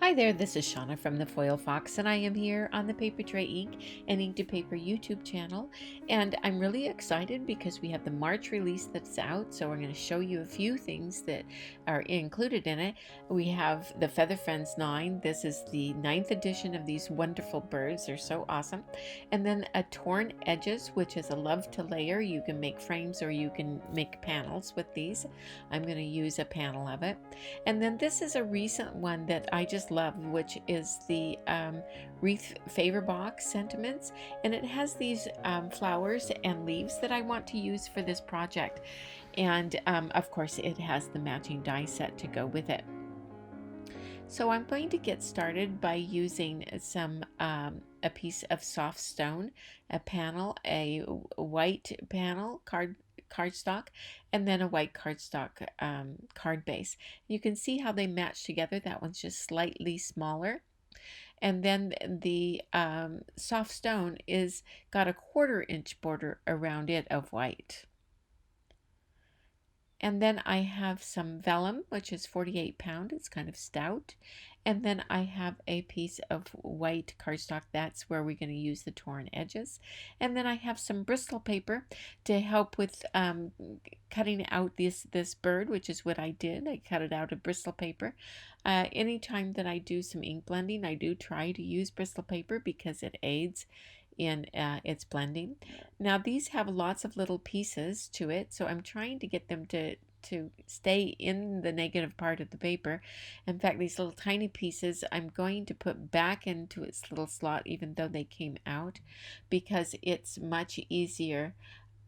Hi there, this is Shauna from the Foil Fox, and I am here on the Paper Tray Ink and Ink to Paper YouTube channel. And I'm really excited because we have the March release that's out, so we're going to show you a few things that are included in it. We have the Feather Friends 9. This is the ninth edition of these wonderful birds. They're so awesome. And then a Torn Edges, which is a love to layer. You can make frames or you can make panels with these. I'm going to use a panel of it. And then this is a recent one that I just love, which is the Wreath Favor Box Sentiments. And it has these flowers and leaves that I want to use for this project. And of course, it has the matching die set to go with it. So I'm going to get started by using a piece of soft stone, a panel, a white panel, cardstock, and then a white cardstock card base. You can see how they match together. That one's just slightly smaller. And then the soft stone is got a 1/4 inch border around it of white. And then I have some vellum, which is 48 pound. It's kind of stout. And then I have a piece of white cardstock. That's where we're going to use the torn edges. And then I have some Bristol paper to help with cutting out this bird, which is what I did. I cut it out of Bristol paper. Anytime that I do some ink blending, I do try to use Bristol paper because it aids in its blending. Now these have lots of little pieces to it, so I'm trying to get them to stay in the negative part of the paper. In fact, these little tiny pieces I'm going to put back into its little slot even though they came out, because it's much easier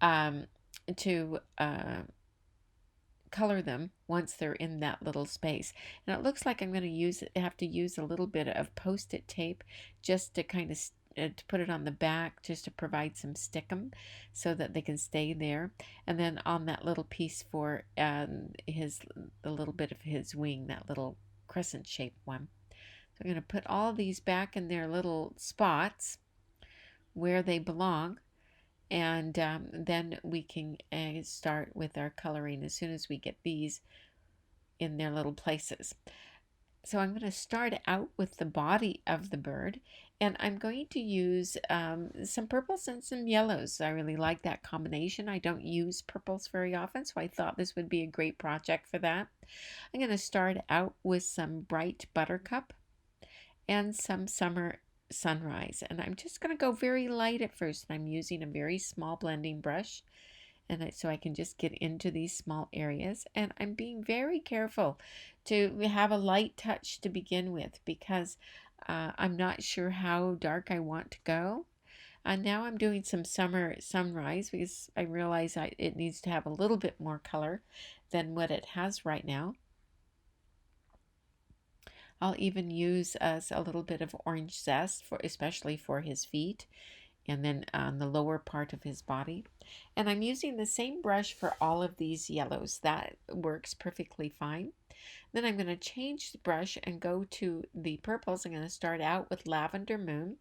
to color them once they're in that little space. And it looks like I'm going to have to use a little bit of post-it tape just to kind of to put it on the back, just to provide some stickum so that they can stay there. And then on that little piece for the little bit of his wing, that little crescent shaped one. So I'm going to put all these back in their little spots where they belong. And then we can start with our coloring as soon as we get these in their little places. So I'm going to start out with the body of the bird, and I'm going to use some purples and some yellows. I really like that combination. I don't use purples very often, so I thought this would be a great project for that. I'm going to start out with some bright buttercup and some summer sunrise, and I'm just going to go very light at first. I'm using a very small blending brush, and so I can just get into these small areas, and I'm being very careful to have a light touch to begin with because I'm not sure how dark I want to go. And now I'm doing some summer sunrise because I realize it needs to have a little bit more color than what it has right now. I'll even use a little bit of orange zest, especially for his feet, and then on the lower part of his body. And I'm using the same brush for all of these yellows. That works perfectly fine. Then I'm going to change the brush and go to the purples. I'm going to start out with Lavender Moon.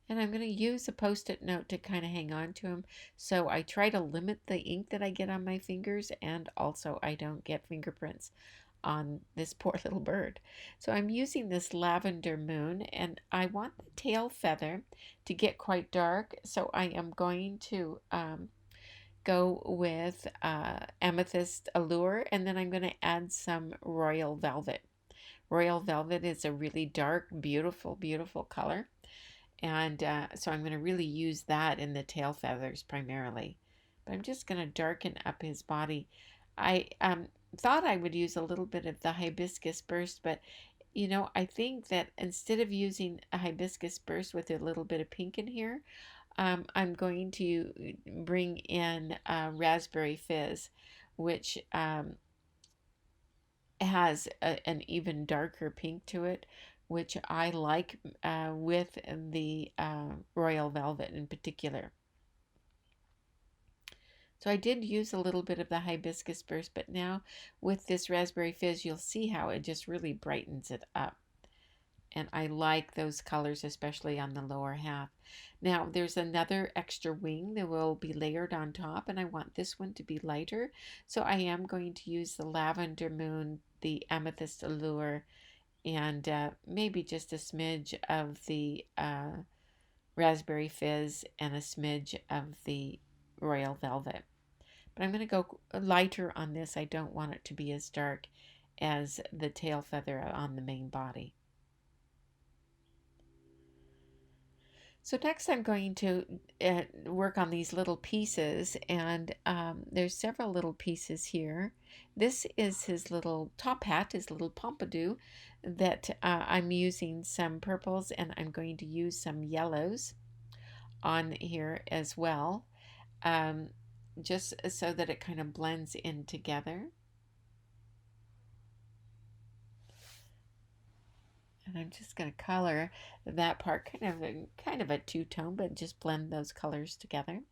And I'm going to use a post-it note to kind of hang on to them. So I try to limit the ink that I get on my fingers, and also I don't get fingerprints on this poor little bird. So I'm using this Lavender Moon, and I want the tail feather to get quite dark, so I am going to go with Amethyst Allure, and then I'm going to add some Royal Velvet. Royal Velvet is a really dark, beautiful, beautiful color, and so I'm going to really use that in the tail feathers primarily. But I'm just going to darken up his body. I thought I would use a little bit of the hibiscus burst, but you know, I think that instead of using a hibiscus burst with a little bit of pink in here, I'm going to bring in raspberry fizz, which has an even darker pink to it, which I like with the royal velvet in particular. So I did use a little bit of the hibiscus burst, but now with this raspberry fizz, you'll see how it just really brightens it up. And I like those colors, especially on the lower half. Now there's another extra wing that will be layered on top, and I want this one to be lighter. So I am going to use the Lavender Moon, the Amethyst Allure, and maybe just a smidge of the Raspberry Fizz and a smidge of the Royal Velvet. But I'm going to go lighter on this. I don't want it to be as dark as the tail feather on the main body. So next I'm going to work on these little pieces, and there's several little pieces here. This is his little top hat, his little pompadour, that I'm using some purples, and I'm going to use some yellows on here as well, just so that it kind of blends in together. And I'm just going to color that part kind of a two-tone, but just blend those colors together.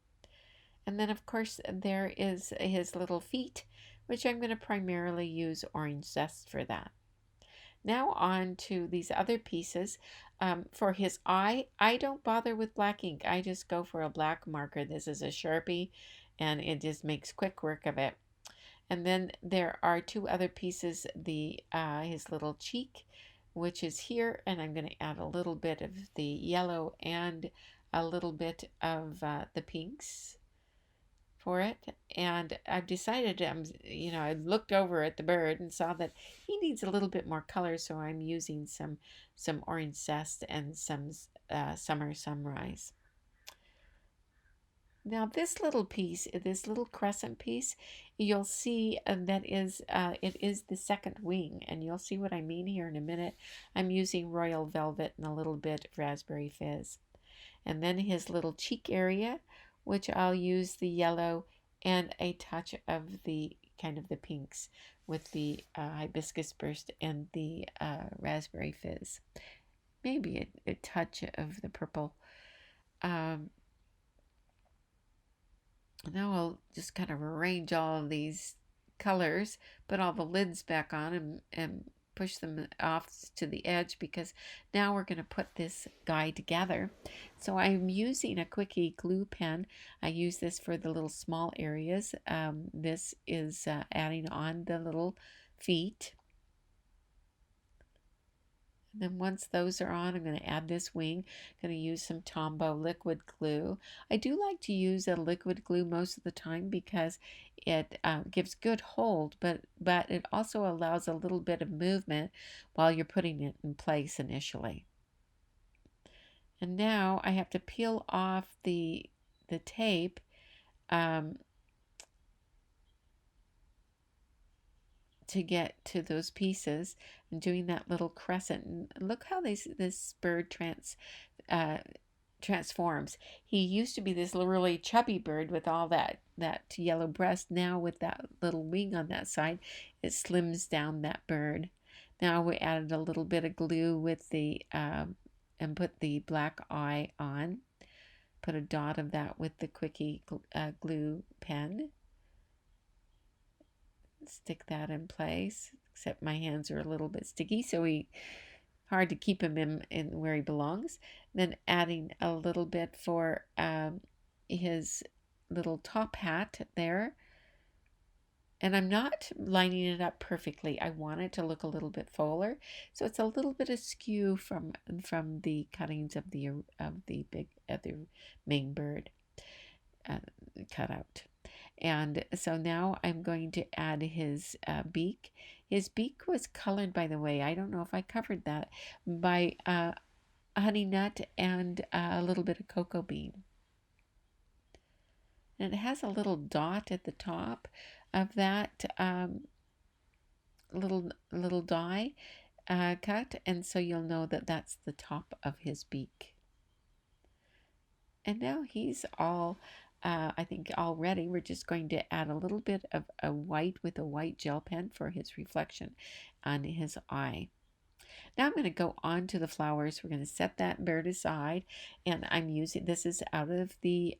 And then of course there is his little feet, which I'm going to primarily use orange zest for that. Now on to these other pieces. For his eye, I don't bother with black ink. I just go for a black marker. This is a Sharpie, and it just makes quick work of it. And then there are two other pieces, the his little cheek, which is here, and I'm going to add a little bit of the yellow and a little bit of the pinks for it. And I've decided, I looked over at the bird and saw that he needs a little bit more color, so I'm using some orange zest and some summer sunrise. Now this little piece, this little crescent piece, you'll see that it is the second wing, and you'll see what I mean here in a minute. I'm using Royal Velvet and a little bit of Raspberry Fizz. And then his little cheek area, which I'll use the yellow and a touch of the kind of the pinks with the hibiscus burst and the Raspberry Fizz. Maybe a touch of the purple. Now I'll just kind of arrange all of these colors, put all the lids back on, and push them off to the edge, because now we're going to put this guy together. So I'm using a quickie glue pen. I use this for the little small areas. This is adding on the little feet. And then once those are on, I'm going to add this wing. I'm going to use some Tombow liquid glue. I do like to use a liquid glue most of the time because it gives good hold, but it also allows a little bit of movement while you're putting it in place initially. And now I have to peel off the tape to get to those pieces, and doing that little crescent. And look how this bird transforms. He used to be this really chubby bird with all that yellow breast. Now with that little wing on that side, it slims down that bird. Now we added a little bit of glue with the and put the black eye on. Put a dot of that with the quickie glue pen. Stick that in place, except my hands are a little bit sticky, so hard to keep him in where he belongs. Then adding a little bit for his little top hat there. And I'm not lining it up perfectly. I want it to look a little bit fuller, so it's a little bit askew from the cuttings of the main bird cut out. And so now I'm going to add his beak. His beak was colored, by the way, I don't know if I covered that, by honey nut and a little bit of cocoa bean. And it has a little dot at the top of that little die cut, and so you'll know that that's the top of his beak. And now he's all I think already. We're just going to add a little bit of a white with a white gel pen for his reflection on his eye. Now I'm going to go on to the flowers. We're going to set that bird aside, and I'm using, this is out of the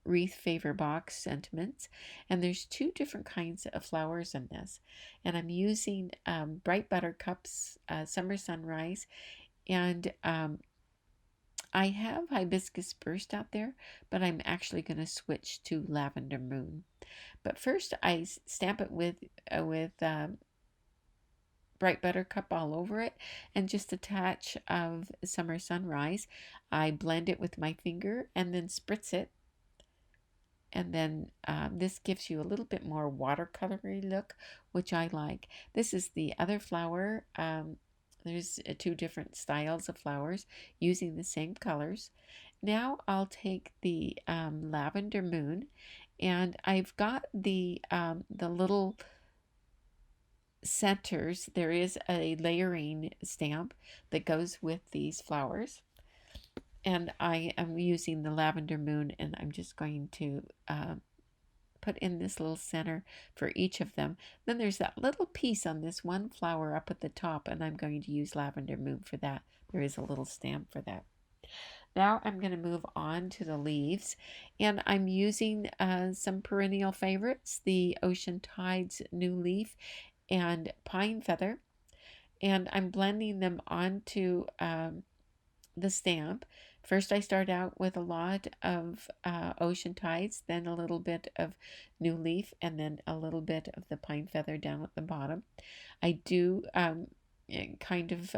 Wreath Favor Box Sentiments, and there's two different kinds of flowers in this, and I'm using Bright Buttercups, Summer Sunrise, and I have Hibiscus Burst out there, but I'm actually going to switch to Lavender Moon. But first, I stamp it with Bright Buttercup all over it, and just a touch of Summer Sunrise. I blend it with my finger and then spritz it. And then this gives you a little bit more watercolory look, which I like. This is the other flower. There's two different styles of flowers using the same colors. Now I'll take the Lavender Moon, and I've got the little centers. There is a layering stamp that goes with these flowers, and I am using the Lavender Moon, and I'm just going to put in this little center for each of them. Then there's that little piece on this one flower up at the top, and I'm going to use Lavender Moon for that. There is a little stamp for that. Now I'm going to move on to the leaves, and I'm using some perennial favorites, the Ocean Tides New Leaf and Pine Feather, and I'm blending them onto the stamp. First, I start out with a lot of Ocean Tides, then a little bit of New Leaf, and then a little bit of the Pine Feather down at the bottom. I do kind of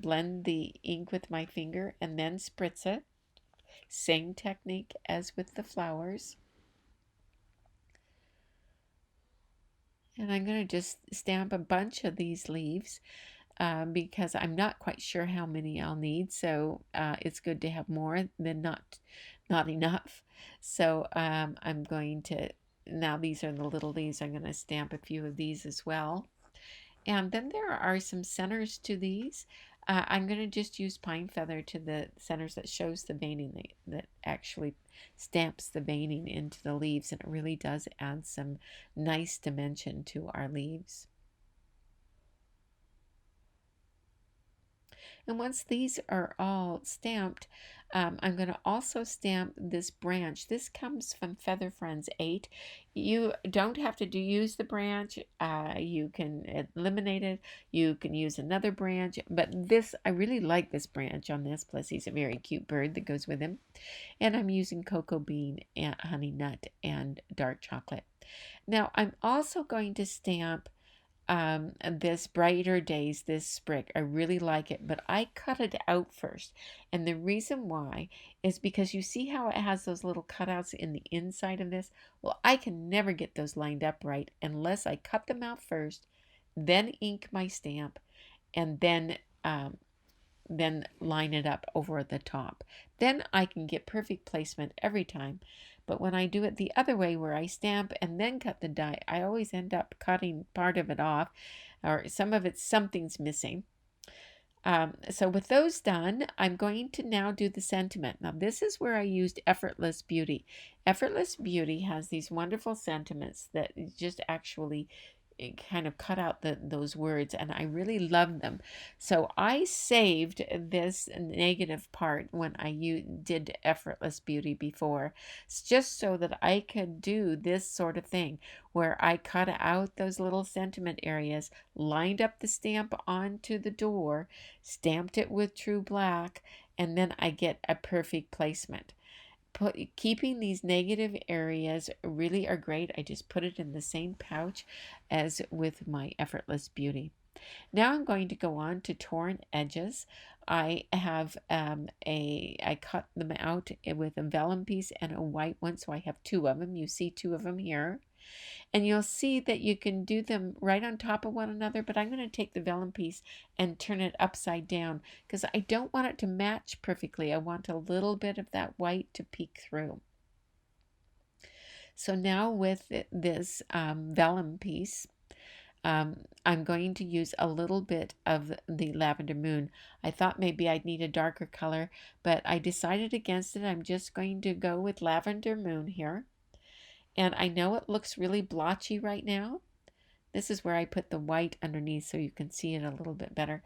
blend the ink with my finger and then spritz it. Same technique as with the flowers. And I'm going to just stamp a bunch of these leaves because I'm not quite sure how many I'll need. So it's good to have more than not enough. So I'm going to, now these are the little leaves, I'm going to stamp a few of these as well. And then there are some centers to these. I'm going to just use Pine Feather to the centers that shows the veining, that actually stamps the veining into the leaves, and it really does add some nice dimension to our leaves. And once these are all stamped, I'm going to also stamp this branch. This comes from Feather Friends 8. You don't have to use the branch. You can eliminate it. You can use another branch. But this, I really like this branch on this. Plus, he's a very cute bird that goes with him. And I'm using cocoa bean, and honey nut, and dark chocolate. Now, I'm also going to stamp this Brighter Days, this sprig. I really like it, but I cut it out first. And the reason why is because you see how it has those little cutouts in the inside of this? Well, I can never get those lined up right unless I cut them out first, then ink my stamp, and then line it up over the top. Then I can get perfect placement every time. But when I do it the other way, where I stamp and then cut the die, I always end up cutting part of it off, or something's missing. So with those done, I'm going to now do the sentiment. Now this is where I used Effortless Beauty. Effortless Beauty has these wonderful sentiments that just actually kind of cut out those words, and I really love them. So I saved this negative part when I did Effortless Beauty before, just so that I could do this sort of thing where I cut out those little sentiment areas, lined up the stamp onto the door, stamped it with True Black, and then I get a perfect placement. Keeping these negative areas really are great. I just put it in the same pouch as with my Effortless Beauty. Now I'm going to go on to Torn Edges. I have I cut them out with a vellum piece and a white one, so I have two of them. You see two of them here. And you'll see that you can do them right on top of one another, but I'm going to take the vellum piece and turn it upside down because I don't want it to match perfectly. I want a little bit of that white to peek through. So now with this vellum piece, I'm going to use a little bit of the Lavender Moon. I thought maybe I'd need a darker color, but I decided against it. I'm just going to go with Lavender Moon here. And I know it looks really blotchy right now. This is where I put the white underneath so you can see it a little bit better.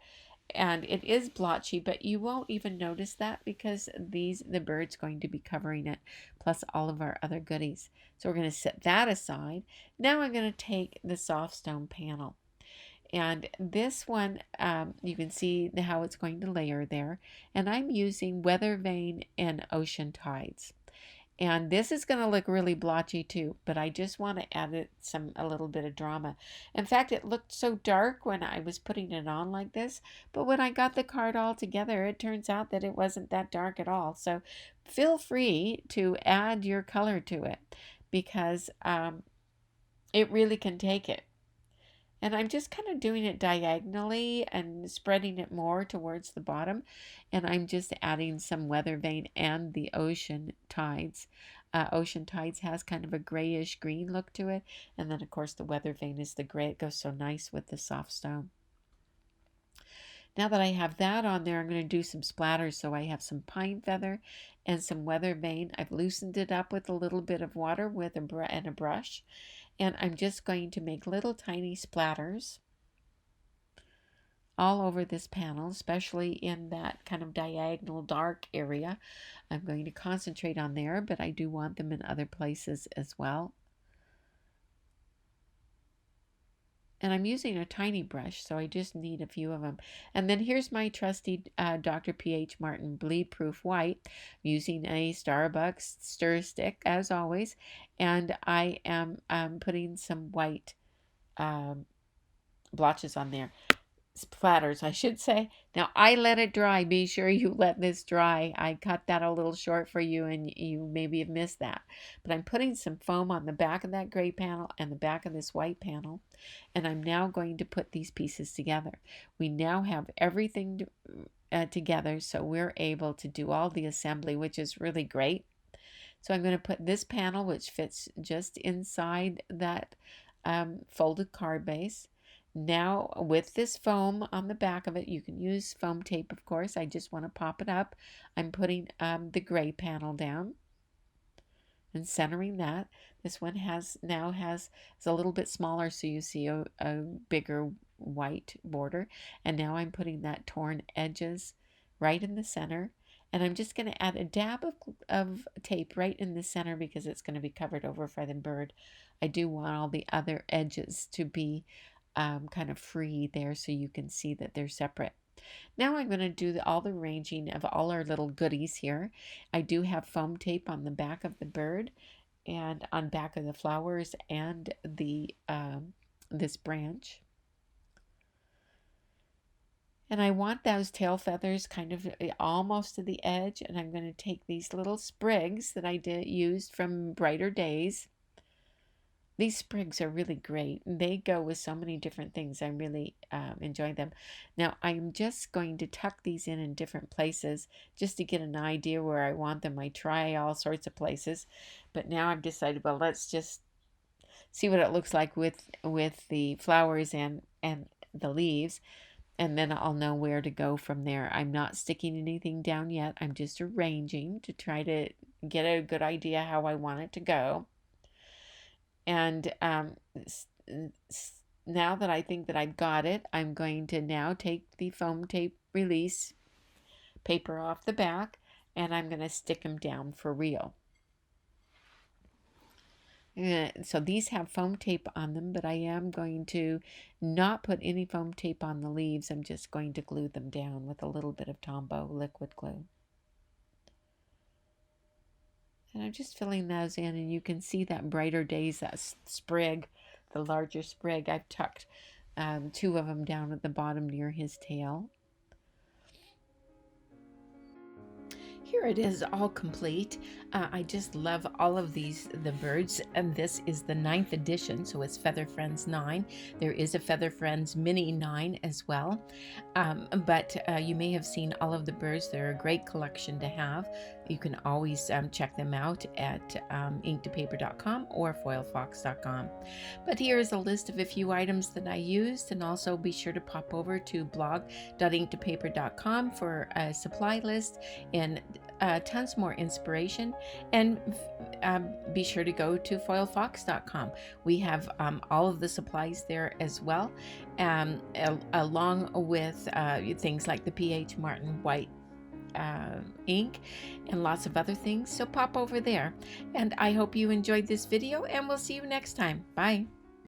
And it is blotchy, but you won't even notice that because the bird's going to be covering it, plus all of our other goodies. So we're going to set that aside. Now I'm going to take the soft stone panel. And this one, you can see how it's going to layer there. And I'm using Weather Vane and Ocean Tides. And this is going to look really blotchy too, but I just want to add it a little bit of drama. In fact, it looked so dark when I was putting it on like this, but when I got the card all together, it turns out that it wasn't that dark at all. So feel free to add your color to it because it really can take it. And I'm just kind of doing it diagonally and spreading it more towards the bottom. And I'm just adding some Weather Vane and the Ocean Tides. Ocean Tides has kind of a grayish green look to it. And then, of course, the Weather Vane is the gray. It goes so nice with the soft stone. Now that I have that on there, I'm going to do some splatters. So I have some pine feather and some Weather Vane. I've loosened it up with a little bit of water and a brush. And I'm just going to make little tiny splatters all over this panel, especially in that kind of diagonal dark area. I'm going to concentrate on there, but I do want them in other places as well. And I'm using a tiny brush, so I just need a few of them. And then here's my trusty Dr. P.H. Martin Bleed Proof White. I'm using a Starbucks stir stick, as always. And I am putting some white blotches on there. Splatters, I should say. Now, I let it dry. Be sure you let this dry. I cut that a little short for you, and you maybe have missed that. But I'm putting some foam on the back of that gray panel and the back of this white panel, and I'm now going to put these pieces together. We now have everything together, so we're able to do all the assembly, which is really great. So I'm going to put this panel, which fits just inside that folded card base. Now with this foam on the back of it, you can use foam tape, of course. I just want to pop it up. I'm putting the gray panel down and centering that. This one is a little bit smaller, so you see a bigger white border. And now I'm putting that torn edges right in the center. And I'm just going to add a dab of tape right in the center because it's going to be covered over for the bird. I do want all the other edges to be kind of free there so you can see that they're separate. Now I'm going to do all the arranging of all our little goodies here. I do have foam tape on the back of the bird and on back of the flowers and the this branch. And I want those tail feathers kind of almost to the edge. And I'm going to take these little sprigs that I used from Brighter Days. These sprigs are really great. They go with so many different things. I really enjoy them. Now, I'm just going to tuck these in different places just to get an idea where I want them. I try all sorts of places. But now I've decided, well, let's just see what it looks like with the flowers and the leaves. And then I'll know where to go from there. I'm not sticking anything down yet. I'm just arranging to try to get a good idea how I want it to go. And now that I think that I've got it, I'm going to now take the foam tape release paper off the back, and I'm going to stick them down for real. So these have foam tape on them, but I am going to not put any foam tape on the leaves. I'm just going to glue them down with a little bit of Tombow liquid glue. And I'm just filling those in, and you can see that Brighter Days, that sprig, the larger sprig. I've tucked two of them down at the bottom near his tail. Here it is, all complete. I just love all of the birds, and this is the 9th edition, so it's Feather Friends 9. There is a Feather Friends Mini 9 as well, but you may have seen all of the birds. They're a great collection to have. you can always check them out at inktopaper.com or foilfox.com. But here is a list of a few items that I used, and also be sure to pop over to blog.inktopaper.com for a supply list and tons more inspiration. And be sure to go to foilfox.com. We have all of the supplies there as well, along with things like the PH Martin White ink and lots of other things. So pop over there, and I hope you enjoyed this video, and we'll see you next time. Bye.